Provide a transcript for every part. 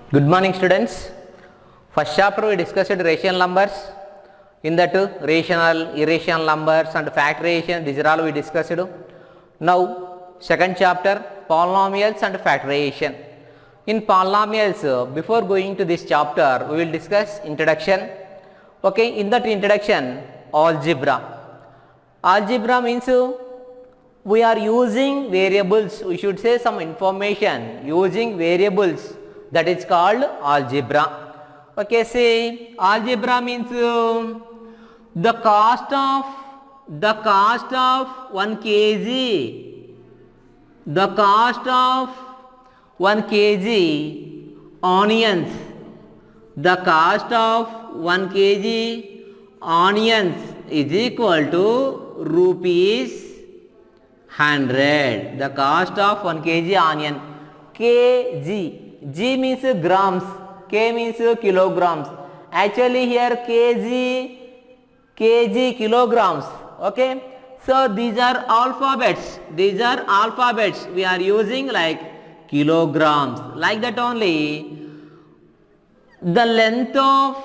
Good morning students. First chapter we discussed rational numbers. In that rational, irrational numbers and factorization, these are all we discussed. Now second chapter, polynomials and factorization. In polynomials, before going to this chapter, we will discuss introduction. Okay, in that introduction, algebra. Algebra means we are using variables, we should say some information using variables, that is called algebra. Okay, say algebra means the cost of 1 kg, the cost of 1 kg onions, the cost of 1 kg onions is equal to rupees 100. The cost of 1 kg onion, kg, g means grams, k means kilograms. Actually here kg kilograms. Okay, so these are alphabets, we are using like kilograms, like that only. The length of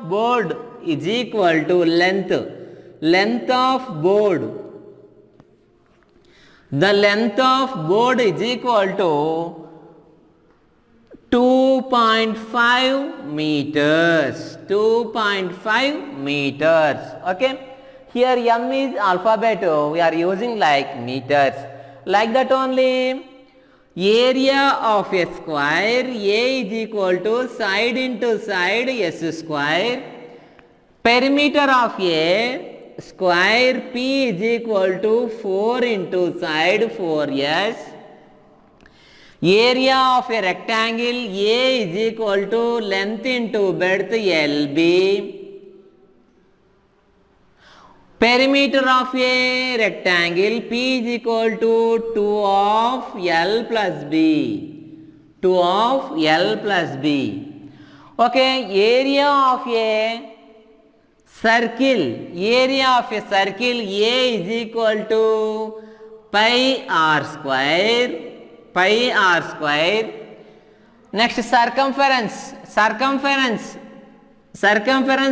board is equal to length of board. The length of board is equal to 2.5 meters. 2.5 meters. Okay. Here m is alphabet. We are using like meters. Like that only. Area of a square, A is equal to side into side s square. Perimeter of a square, P is equal to 4 into side 4s. Area of a rectangle, A is equal to length into breadth LB. Perimeter of a rectangle, P is equal to 2 of L plus B. 2 of L plus B. Okay, area of a circle, A is equal to pi r square. Next, circumference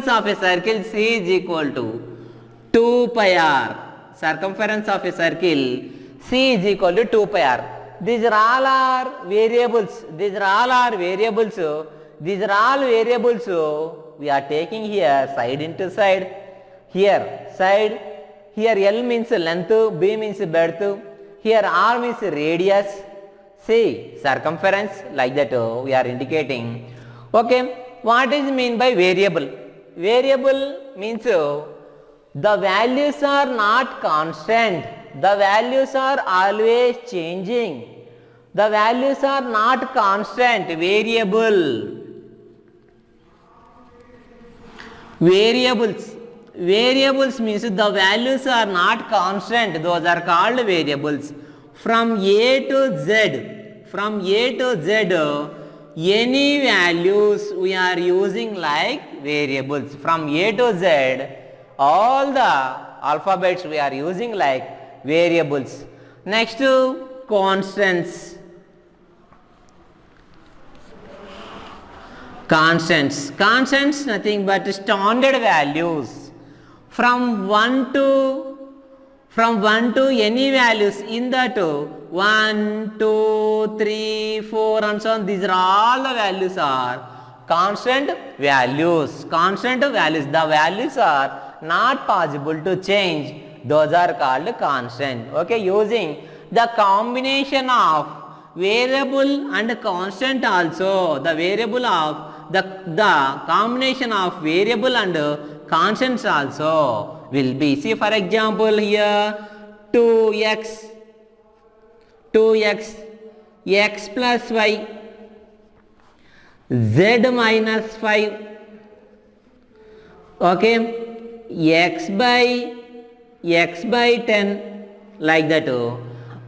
of a circle, C is equal to 2 pi r. Circumference of a circle, C is equal to 2 pi r. These are all variables. We are taking here side into side. Here side. Here L means length, B means breadth. Here R means radius. C circumference, like that we are indicating. Okay, what is mean by variable? Variable means the values are not constant. The values are always changing. The values are not constant. Variables means the values are not constant. Those are called variables. From A to Z, any values we are using like variables. From A to Z, all the alphabets we are using like variables. Next, constants. Constants nothing but standard values. From 1 to any values, in that 1, 2, 3, 4 and so on, these are all the values are constant values. The values are not possible to change. Those are called constant. Okay, using the combination of variable and constant also. The variable of the combination of variable and constants also will be, see for example here 2x, x plus y, z minus 5, okay, x by 10, like that.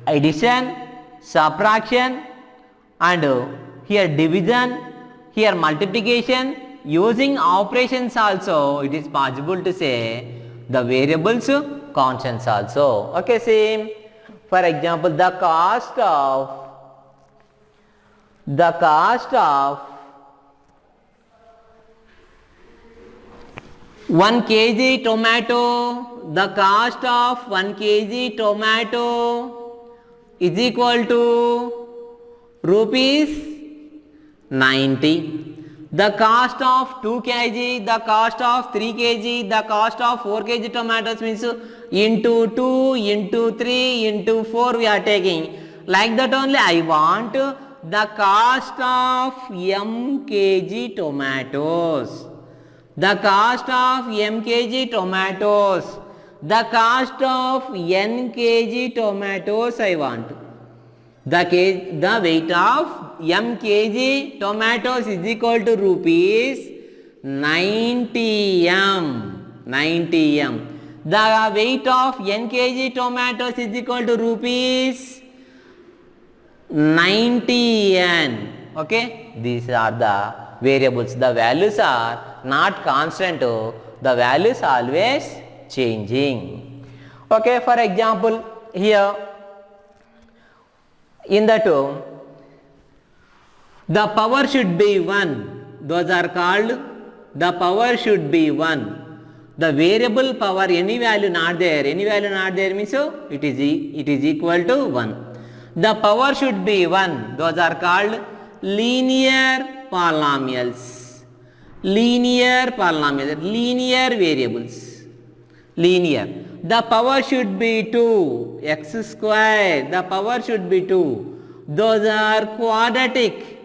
Addition, subtraction and here division, here multiplication. Using operations also it is possible to say the variables constants also. Okay, same. For example, the cost of the cost of 1 kg tomato, the cost of 1 kg tomato is equal to rupees 90. The cost of 2 kg, the cost of 3 kg, the cost of 4 kg tomatoes means into 2, into 3, into 4 we are taking. Like that only I want the cost of m kg tomatoes. The cost of m kg tomatoes. The cost of n kg tomatoes I want. The weight of m kg tomatoes is equal to rupees 90 m. 90 m. The weight of n kg tomatoes is equal to rupees 90 n. Okay, these are the variables. The values are not constant. The values always changing. Okay, for example, here in the two, the power should be 1. Those are called the power should be 1. The variable power, any value not there means so it is equal to 1. The power should be 1. Those are called linear polynomials. Linear variables. Linear. The power should be 2, x square, the power should be 2. Those are quadratic.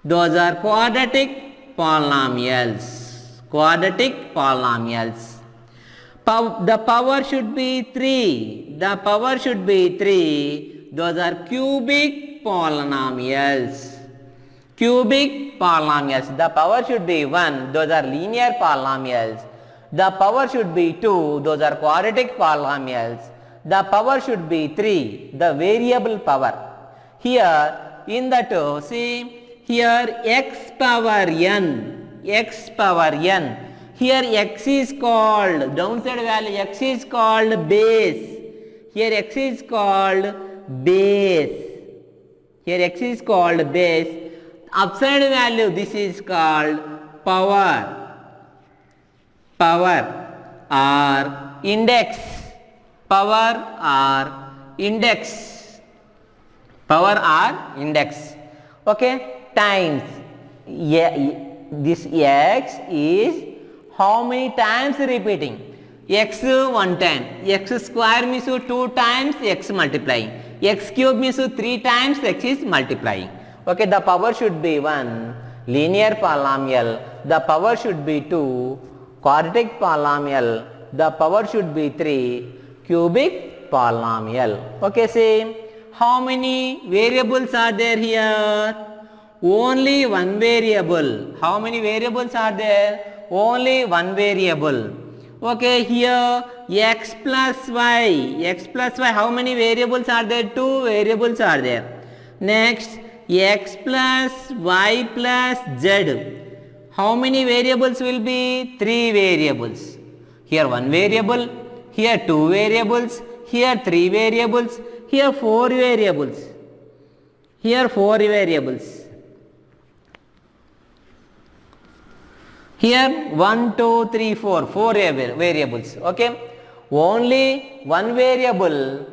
Those are quadratic polynomials. Quadratic polynomials. The power should be 3. The power should be 3. Those are cubic polynomials. Cubic polynomials. The power should be 1. Those are linear polynomials. The power should be 2, those are quadratic polynomials. The power should be 3, the variable power. Here in the 2, see here x power n, x power n. Here x is called, downside value x is called base. Here x is called base. Here x is called base. Upside value this is called power. Power or index. Power or index. Power or index. Okay, times. This x is how many times repeating? X 1 time. X square means 2 times x multiplying. X cube means 3 times x is multiplying. Okay, the power should be 1. Linear polynomial. The power should be 2. Quadratic polynomial, the power should be 3. Cubic polynomial. Okay, see how many variables are there here? Only one variable. How many variables are there? Only one variable. Okay, here x plus y. X plus y, how many variables are there? 2 variables are there. Next, x plus y plus z. How many variables will be? 3 variables. Here 1 variable, here 2 variables, here 3 variables, here 4 variables. Here 4 variables. Here 1, 2, 3, 4, 4 variables. Okay. Only one variable,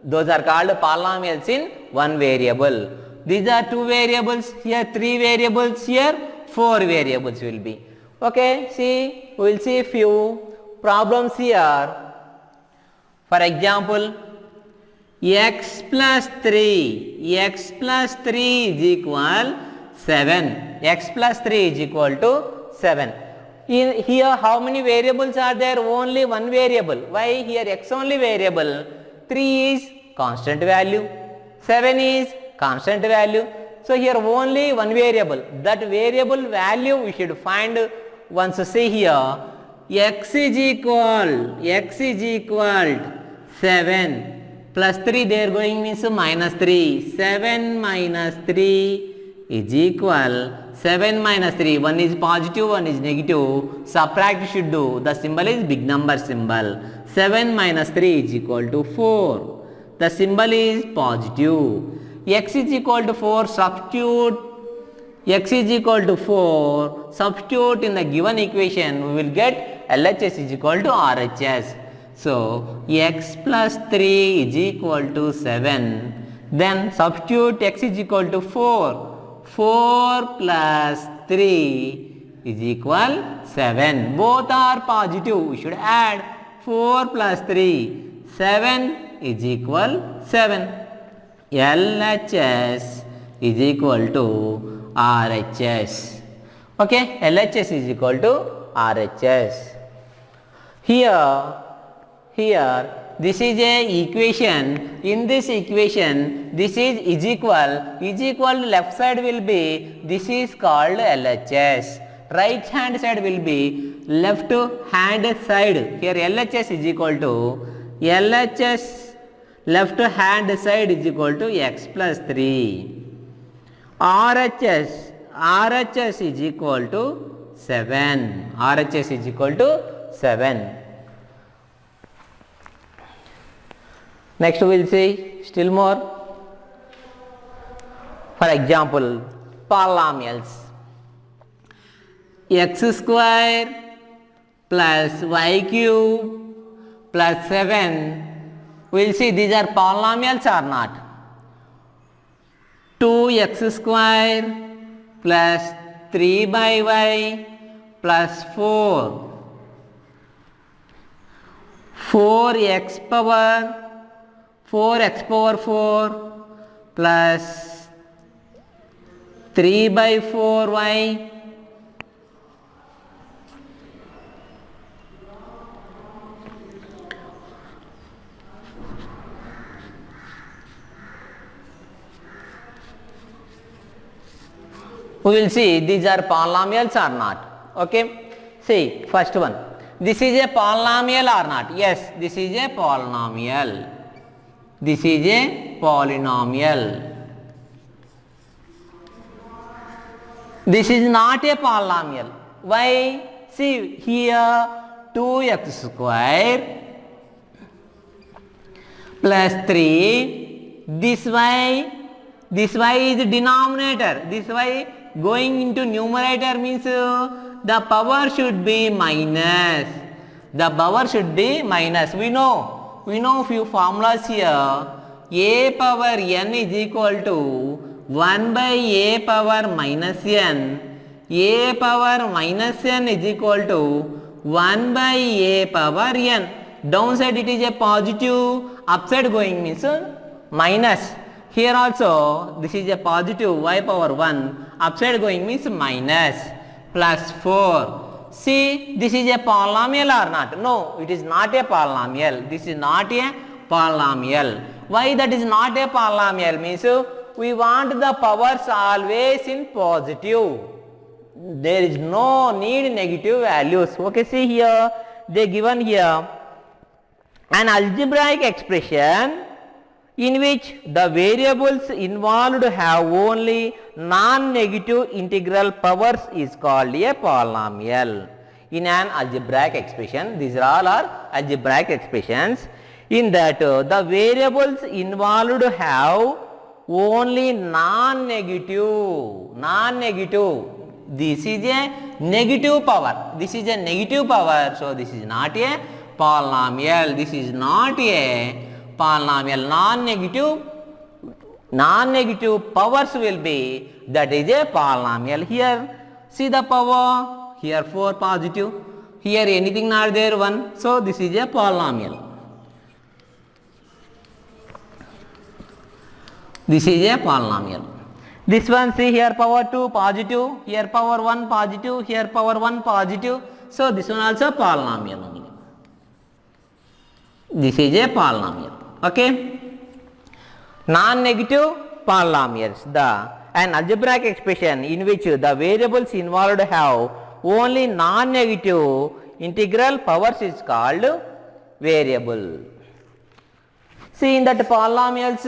those are called polynomials in one variable. These are 2 variables, here 3 variables, here 4 variables will be. Okay, see, we will see few problems here. For example, x plus 3 is equal 7. X plus 3 is equal to 7. In here how many variables are there? Only one variable. Why? Here x only variable. 3 is constant value. 7 is constant value. So here only one variable. That variable value we should find. Once see here, x is equal 7 plus 3 there going means minus 3. 7 minus 3 is equal 7 minus 3. One is positive, one is negative. Subtract should do. The symbol is big number symbol. 7 minus 3 is equal to 4. The symbol is positive. x is equal to 4, substitute x is equal to 4, substitute in the given equation, we will get LHS is equal to RHS. So x plus 3 is equal to 7. Then substitute x is equal to 4. 4 plus 3 is equal 7. Both are positive. We should add 4 plus 3. 7 is equal 7. LHS is equal to RHS. Okay, LHS is equal to RHS. Here this is a equation. In this equation, this is equal left side will be, this is called LHS. Right hand side will be left hand side. Here LHS is equal to LHS left hand side is equal to x plus 3. RHS is equal to 7. RHS is equal to 7. Next we will see still more. For example, polynomials. X square plus y cube plus 7. We will see these are polynomials or not. 2x square plus 3 by y plus 4. 4x power 4 plus 3 by 4y we will see these are polynomials or not. Okay, see first one, this is a polynomial or not? Yes, this is a polynomial. This is a polynomial. This is not a polynomial. Why? See here 2x square plus 3, this y is denominator, this y going into numerator means the power should be minus. The power should be minus. We know few formulas here. A power n is equal to 1 by a power minus n. A power minus n is equal to 1 by a power n. Downside it is a positive, upside going means minus. Here also this is a positive y power 1, upside going means minus, plus 4. See, this is a polynomial or not? No, it is not a polynomial. This is not a polynomial. Why that is not a polynomial? Means we want the powers always in positive. There is no need negative values. Okay, see here, they given here an algebraic expression in which the variables involved have only non-negative integral powers is called a polynomial. In an algebraic expression, these are all algebraic expressions, in that the variables involved have only non-negative. This is a negative power. This is a negative power, so this is not a polynomial. This is not a polynomial. Non-negative powers will be, that is a polynomial. Here see the power, here 4 positive, here anything not there 1, so this is a polynomial. This is a polynomial. This one, see here power 2 positive, here power 1 positive, here power 1 positive, so this one also polynomial only. This is a polynomial. Okay, non-negative polynomials. An algebraic expression in which the variables involved have only non-negative integral powers is called variable. See in that polynomials,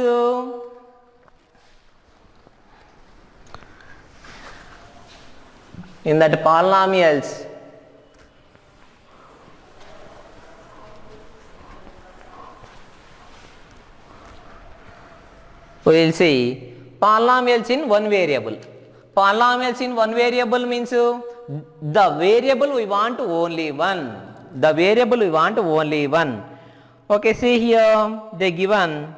We will see polynomials in one variable. Polynomials in one variable means the variable we want only one. The variable we want only one. Okay, see here they given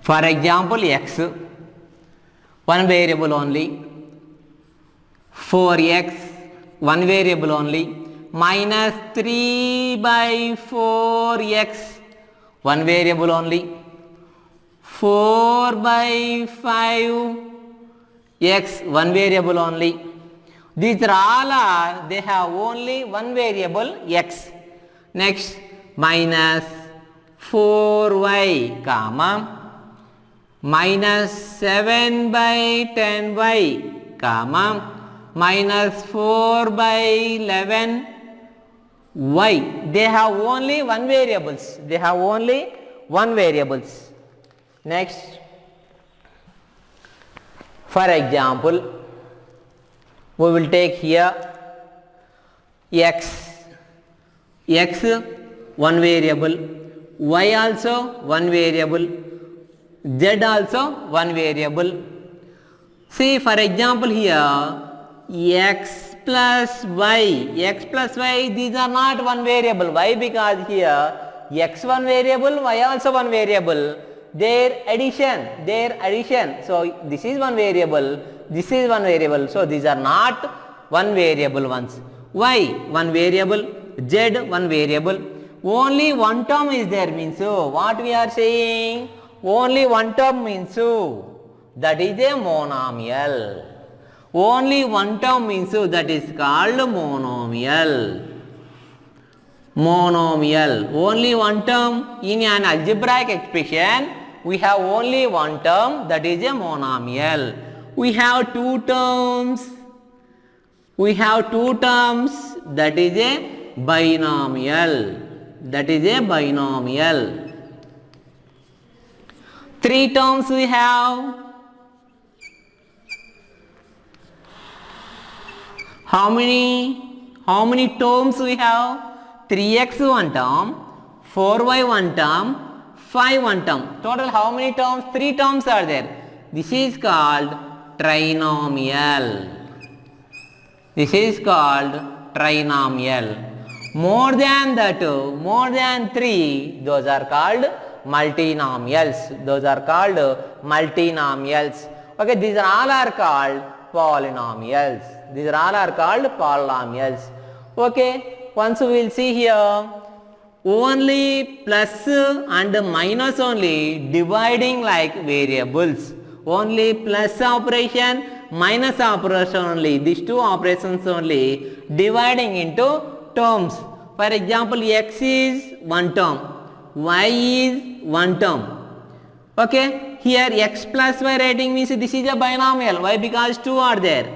for example x, one variable only, 4x, one variable only, minus 3 by 4x, one variable only, 4 by 5x, one variable only. These are all they have only one variable x. Next, minus 4y, comma, minus 7 by 10y, comma, minus 4 by 11y. They have only one variables. They have only one variables. Next, for example, we will take here x, one variable, y also one variable, z also one variable. See for example here x plus y, these are not one variable. Why? Because here x one variable, y also one variable, their addition. So this is one variable, this is one variable, so these are not one variable ones. Y one variable, z one variable, only one term is there means so what we are saying, only one term means so that is a monomial. Only one term means so that is called monomial. Only one term in an algebraic expression, we have only one term, that is a monomial. We have two terms, that is a binomial. Three terms we have. How many terms we have? 3x one term, 4y one term, 5 one term. Total how many terms? 3 terms are there. This is called trinomial. More than that, more than 3, those are called multinomials. Okay, these all are called polynomials. Okay, once we will see here, only plus and minus only dividing like variables. Only plus operation, minus operation only, these two operations only dividing into terms. For example, x is one term, y is one term. Okay, here x plus y writing means this is a binomial. Why? Because 2 are there.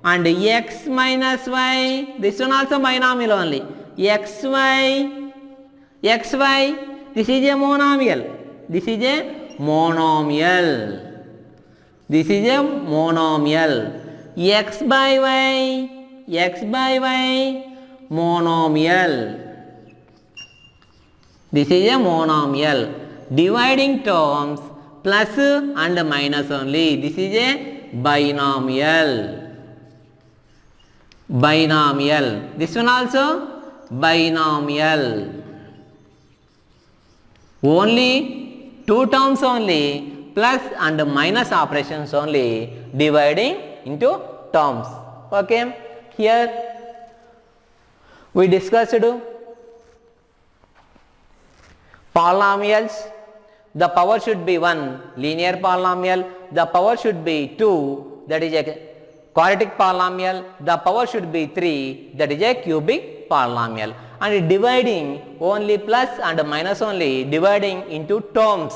And x minus y, this one also binomial only. xy, this is a monomial. X by y, monomial. This is a monomial. Dividing terms plus and minus only. This is a binomial. This one also binomial. Only 2 terms only, plus and minus operations only dividing into terms. Okay, here we discussed polynomials. The power should be 1, linear polynomial. The power should be 2, that is a quadratic polynomial. The power should be 3, that is a cubic polynomial. And dividing only plus and minus only dividing into terms.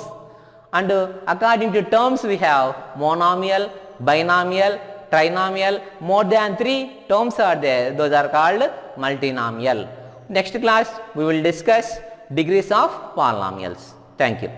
And according to terms we have monomial, binomial, trinomial. More than 3 terms are there, those are called multinomial. Next class we will discuss degrees of polynomials. Thank you.